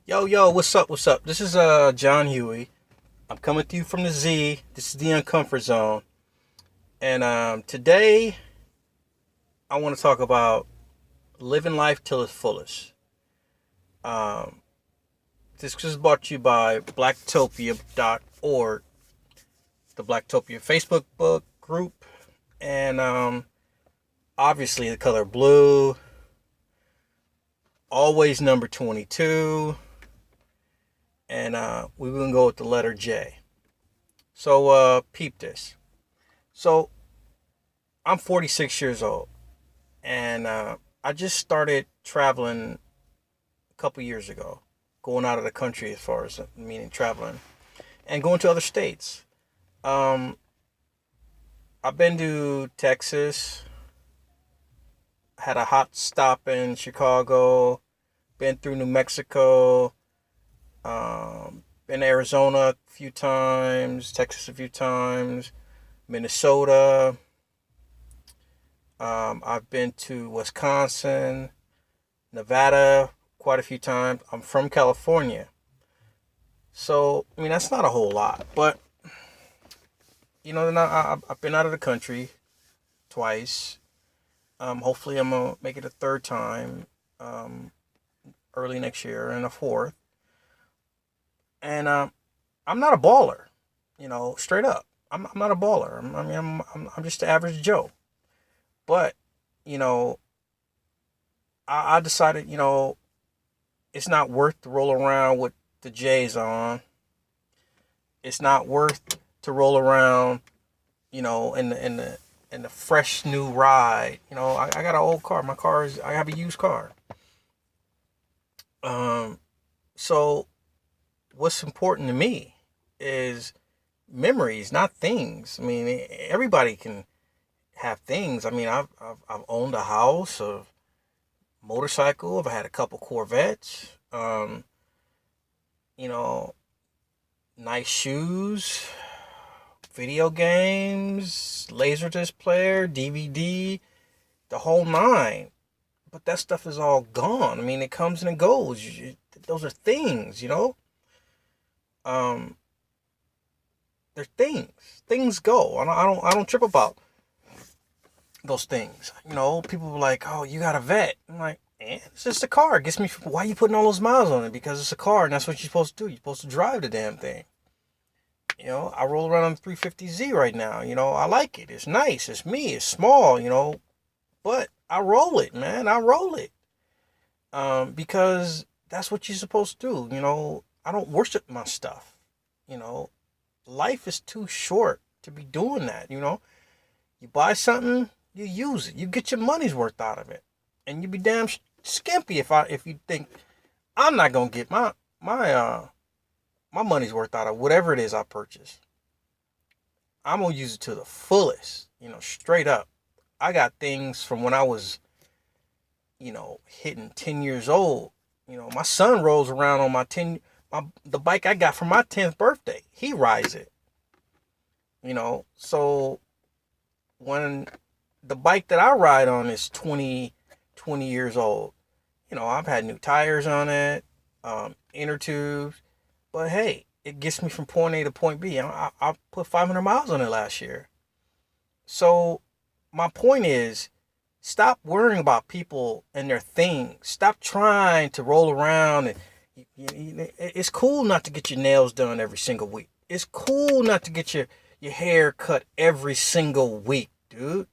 Yo, what's up? What's up? This is John Huey. I'm coming to you from the Z. This is the Uncomfort Zone. And today I want to talk about living life till its fullest. Um, this is brought to you by blacktopia.org, the Blacktopia Facebook book group, and obviously the color blue, always number 22, and we're going to go with the letter J. So peep this. So I'm 46 years old, and I just started traveling a couple years ago, going out of the country as far as meaning traveling, and going to other states. Um, I've been to Texas, had a hot stop in Chicago, been through New Mexico, been to Arizona a few times, Texas a few times, Minnesota. I've been to Wisconsin, Nevada quite a few times. I'm from California. So, I mean, that's not a whole lot. But, I've been out of the country twice. Hopefully, I'm going to make it a third time early next year and a fourth. And I'm not a baller, straight up. I'm not a baller. I'm just the average Joe. But, you know, I decided, it's not worth to roll around with the J's on. It's not worth to roll around, in the fresh new ride. I got an old car. I have a used car. So what's important to me is memories, not things. I mean, everybody can have things. I mean, I've owned a house, a motorcycle. I've had a couple Corvettes. You know, nice shoes, video games, laserdisc player, DVD, the whole nine. But that stuff is all gone. I mean, it comes and it goes. Those are things. Um, they're things. Things go. I don't trip about those things. People were like, "Oh, you got a vet." I'm like, it's just a car. It gets me. Why are you putting all those miles on it? Because it's a car, and that's what you're supposed to do. You're supposed to drive the damn thing. I roll around on the 350Z right now. I like it. It's nice. It's me. It's small. But I roll it, man. I roll it. Because that's what you're supposed to do. I don't worship my stuff. You know, Life is too short to be doing that. You buy something, you use it. You get your money's worth out of it, and you be damn skimpy if you think I'm not gonna get my money's worth out of whatever it is I purchase. I'm gonna use it to the fullest. Straight up. I got things from when I was, hitting 10 years old. My son rolls around on the bike I got for my 10th birthday. He rides it. So when the bike that I ride on is 20 years old, I've had new tires on it, inner tubes, but hey, it gets me from point A to point B. I put 500 miles on it last year. So my point is, stop worrying about people and their things. Stop trying to roll around and it's cool not to get your nails done every single week. It's cool not to get your hair cut every single week, dude.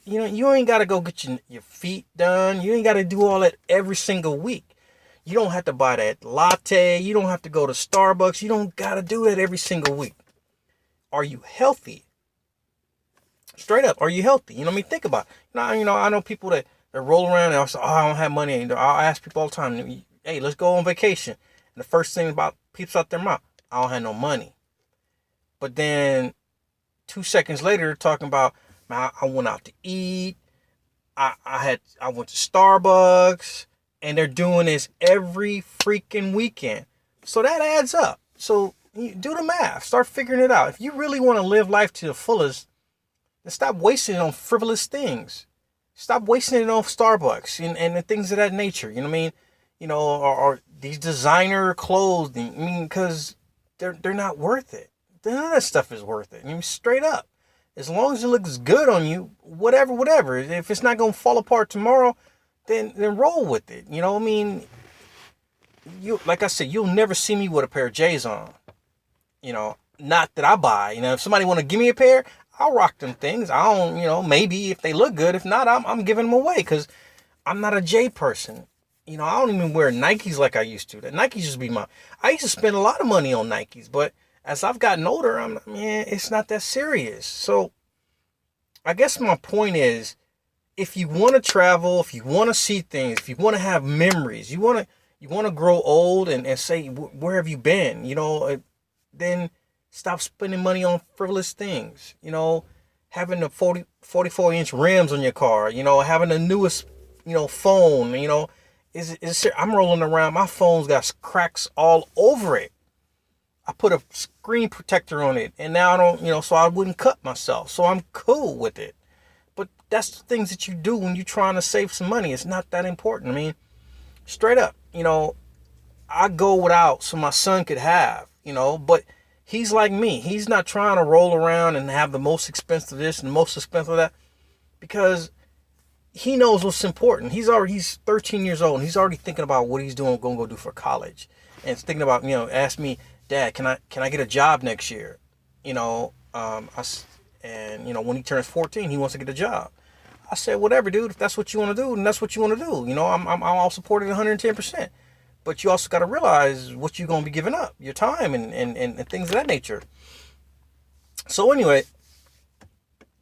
You ain't got to go get your feet done. You ain't got to do all that every single week. You don't have to buy that latte. You don't have to go to Starbucks. You don't got to do that every single week. Are you healthy? Straight up, are you healthy? Think about it. I know people that roll around and I say, "Oh, I don't have money." I'll ask people all the time, "Hey, let's go on vacation." And the first thing about peeps out their mouth, "I don't have no money." But then 2 seconds later, they're talking about, "Man, I went out to eat. I went to Starbucks," and they're doing this every freaking weekend. So that adds up. So you do the math. Start figuring it out. If you really want to live life to the fullest, then stop wasting it on frivolous things. Stop wasting it on Starbucks and the things of that nature. You know what I mean? Or these designer clothes. I mean, because they're not worth it. None of that stuff is worth it. I mean, straight up. As long as it looks good on you, whatever. If it's not gonna fall apart tomorrow, then roll with it. You know, I mean, you like I said, you'll never see me with a pair of J's on. You know, not that I buy. You know, if somebody want to give me a pair, I'll rock them things. I don't, you know, maybe if they look good. If not, I'm giving them away because I'm not a J person. You know, I don't even wear Nikes like I used to. The Nikes used to be I used to spend a lot of money on Nikes, but as I've gotten older, man, it's not that serious. So I guess my point is, if you want to travel, if you want to see things, if you want to have memories, you want to grow old and say, where have you been? You know, then stop spending money on frivolous things. You know, having the 44-inch rims on your car, you know, having the newest, you know, phone, you know, I'm rolling around, my phone's got cracks all over it. I put a screen protector on it, and now I don't, you know, so I wouldn't cut myself. So I'm cool with it. But that's the things that you do when you're trying to save some money. It's not that important. I mean, straight up, you know, I go without so my son could have, you know, but he's like me. He's not trying to roll around and have the most expensive this and the most expensive that, because he knows what's important. He's 13 years old and he's already thinking about what he's going to go do for college. And it's thinking about, you know, ask me, Dad, can I get a job next year? You know, and you know, when he turns 14, he wants to get a job. I said, whatever, dude, if that's what you want to do, then that's what you want to do. You know, I'm all supported 110%. But you also got to realize what you're going to be giving up, your time and things of that nature. So anyway,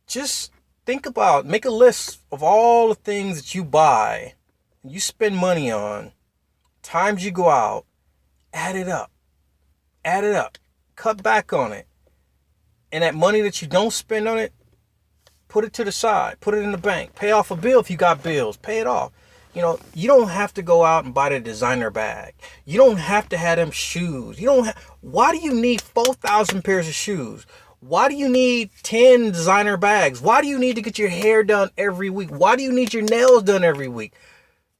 just think about, make a list of all the things that you buy, you spend money on, times you go out, add it up, cut back on it. And that money that you don't spend on it, put it to the side, put it in the bank, pay off a bill if you got bills, pay it off. You know, you don't have to go out and buy the designer bag. You don't have to have them shoes. Why do you need 4,000 pairs of shoes? Why do you need 10 designer bags? Why do you need to get your hair done every week? Why do you need your nails done every week?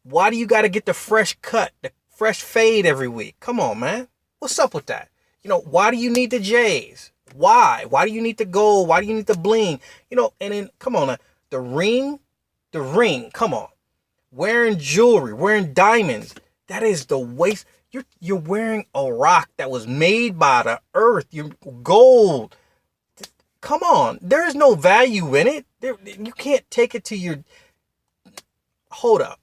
Why do you got to get the fresh cut, the fresh fade every week? Come on, man. What's up with that? You know, why do you need the J's? Why? Why do you need the gold? Why do you need the bling? You know, and then, come on now, the ring, come on. Wearing jewelry, wearing diamonds, that is the waste. You're wearing a rock that was made by the earth. You're gold. Come on. There is no value in it. You can't take it to your... Hold up.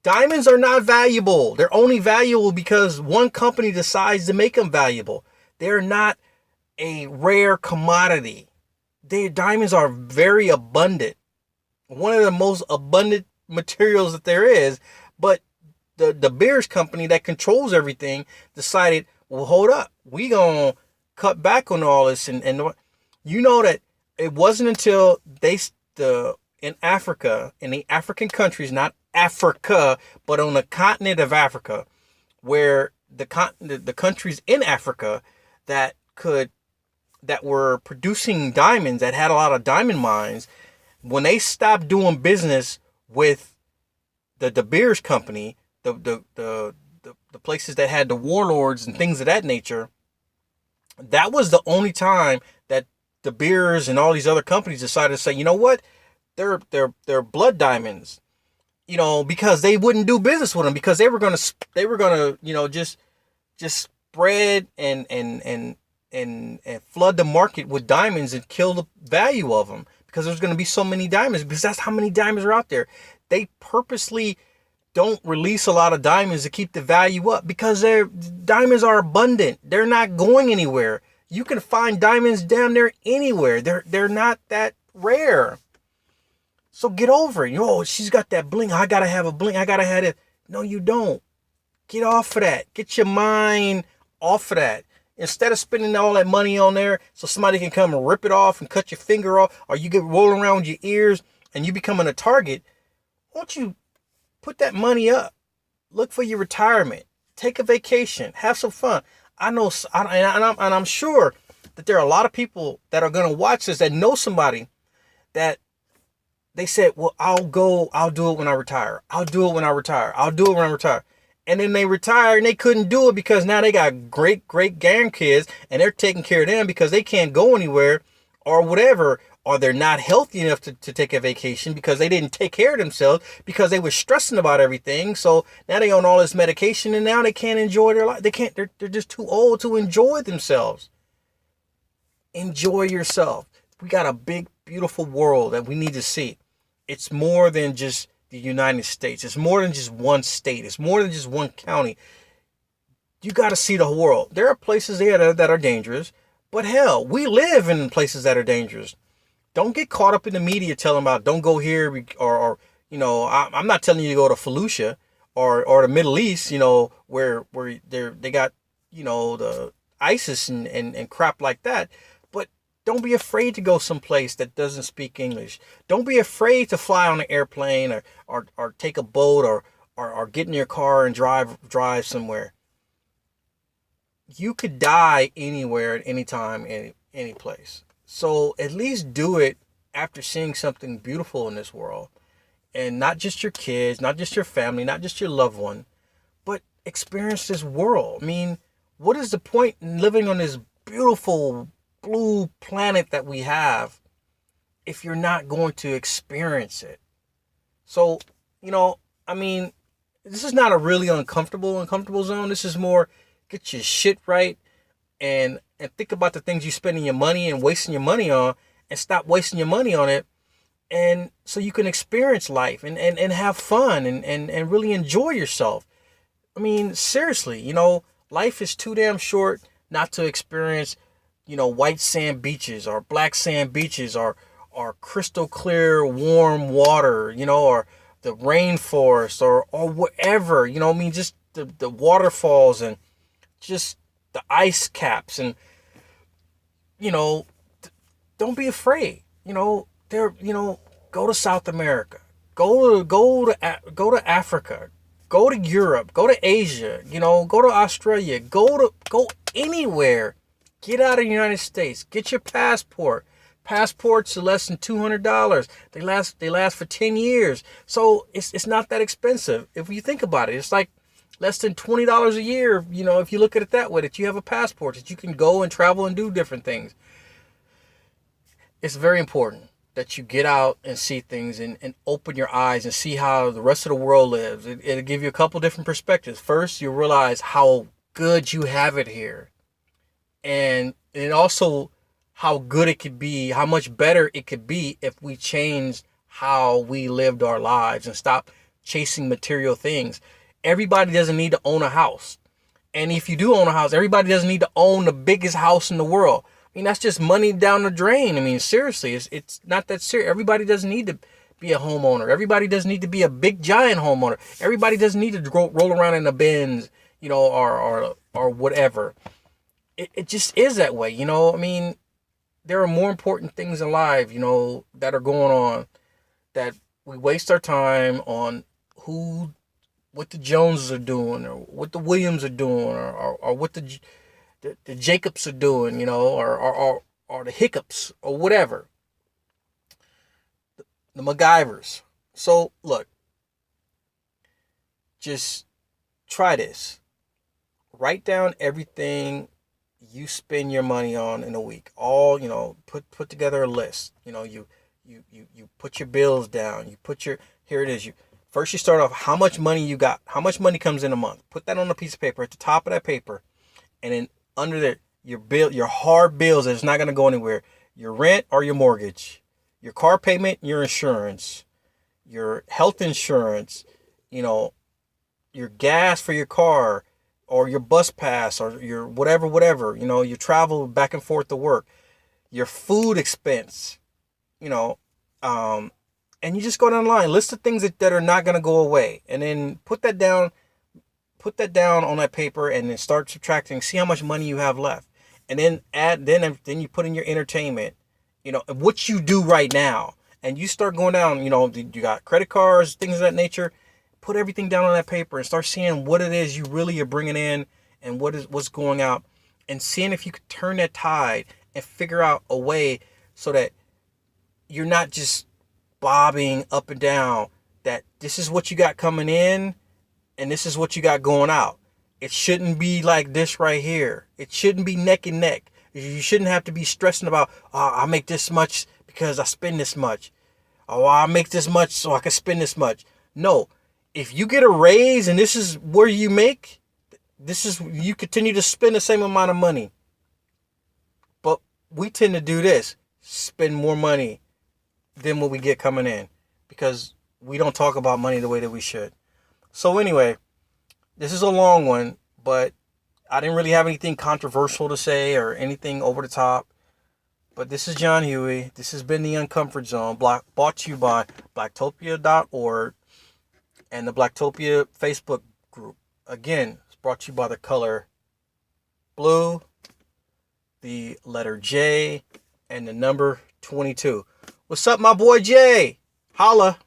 Diamonds are not valuable. They're only valuable because one company decides to make them valuable. They're not a rare commodity. Diamonds are very abundant. One of the most abundant materials that there is, but the beers company that controls everything decided, well, hold up, we gonna cut back on all this, and you know that it wasn't until in Africa, in the African countries, not Africa, but on the continent of Africa, where the countries in Africa that were producing diamonds, that had a lot of diamond mines, when they stopped doing business with the De Beers company, the places that had the warlords and things of that nature, that was the only time that De Beers and all these other companies decided to say, you know what, they're blood diamonds, you know, because they wouldn't do business with them, because they were gonna you know, just spread and flood the market with diamonds and kill the value of them, because there's going to be so many diamonds, because that's how many diamonds are out there. They purposely don't release a lot of diamonds to keep the value up, because diamonds are abundant. They're not going anywhere. You can find diamonds down there anywhere. They're not that rare. So get over it. Oh, she's got that bling. I got to have a bling. I got to have it. No, you don't. Get off of that. Get your mind off of that. Instead of spending all that money on there so somebody can come and rip it off and cut your finger off, or you get rolling around with your ears and you becoming a target, why don't you put that money up? Look for your retirement. Take a vacation. Have some fun. I know, and I'm sure that there are a lot of people that are going to watch this that know somebody that they said, well, I'll do it when I retire. I'll do it when I retire. And then they retired and they couldn't do it because now they got great grandkids and they're taking care of them because they can't go anywhere or whatever, or they're not healthy enough to take a vacation because they didn't take care of themselves because they were stressing about everything. So now they on all this medication and now they can't enjoy their life. They're just too old to enjoy themselves. Enjoy yourself. We got a big, beautiful world that we need to see. It's more than just the United States. It's more than just one state. It's more than just one county. You got to see the whole world. There are places there that are dangerous, but hell, we live in places that are dangerous. Don't get caught up in the media telling about don't go here or I'm not telling you to go to Fallujah or the Middle East, where they got, the ISIS and crap like that. But don't be afraid to go someplace that doesn't speak English. Don't be afraid to fly on an airplane or take a boat or get in your car and drive somewhere. You could die anywhere at any time, any place. So at least do it after seeing something beautiful in this world. And not just your kids, not just your family, not just your loved one, but experience this world. I mean, what is the point in living on this beautiful blue planet that we have if you're not going to experience it? So, this is not a really uncomfortable zone. This is more get your shit right and think about the things you're spending your money and wasting your money on, and stop wasting your money on it. And so you can experience life and have fun and really enjoy yourself. I mean, seriously, life is too damn short not to experience, white sand beaches or black sand beaches or crystal clear warm water, or the rainforest or whatever, just the waterfalls and just the ice caps. And don't be afraid. Go to South America, go to Africa, go to Europe, go to Asia, go to Australia, go anywhere. Get out of the United States. Get your passport. Passports are less than $200. They last for 10 years. So it's not that expensive. If you think about it, it's like less than $20 a year, if you look at it that way, that you have a passport, that you can go and travel and do different things. It's very important that you get out and see things and open your eyes and see how the rest of the world lives. It'll give you a couple different perspectives. First, you'll realize how good you have it here. And also how good it could be, how much better it could be if we changed how we lived our lives and stop chasing material things. Everybody doesn't need to own a house. And if you do own a house, everybody doesn't need to own the biggest house in the world. I mean, that's just money down the drain. I mean, seriously, it's not that serious. Everybody doesn't need to be a homeowner. Everybody doesn't need to be a big giant homeowner. Everybody doesn't need to roll around in a Benz, or whatever. It just is that way, I mean, there are more important things in life, that are going on, that we waste our time on what the Joneses are doing, or what the Williams are doing, or what the Jacobs are doing, or the Hiccups, or whatever. The MacGyvers. So, look, just try this. Write down everything you spend your money on in a week. All, put together a list. You put your bills down. Here it is. First you start off how much money you got. How much money comes in a month. Put that on a piece of paper at the top of that paper. And then under there, your hard bills that's not going to go anywhere. Your rent or your mortgage. Your car payment, your insurance. Your health insurance. Your gas for your car. Or your bus pass, or your whatever, your travel back and forth to work, your food expense, and you just go down the line, list the things that are not going to go away, and then put that down on that paper, and then start subtracting, see how much money you have left, and then then you put in your entertainment, what you do right now, and you start going down, you got credit cards, things of that nature. Put everything down on that paper and start seeing what it is you really are bringing in and what's going out, and seeing if you could turn that tide and figure out a way so that you're not just bobbing up and down, that this is what you got coming in and this is what you got going out. It shouldn't be like this right here. It shouldn't be neck and neck. You shouldn't have to be stressing about, oh, I make this much because I spend this much. Oh, I make this much so I can spend this much. No, if you get a raise and this is where you make, you continue to spend the same amount of money. But we tend to do this, spend more money than what we get coming in, because we don't talk about money the way that we should. So anyway, this is a long one, but I didn't really have anything controversial to say or anything over the top. But this is John Huey. This has been the Uncomfort Zone, brought to you by blacktopia.org and the Blacktopia Facebook group. Again, it's brought to you by the color blue, the letter J, and the number 22. What's up, my boy Jay? Holla.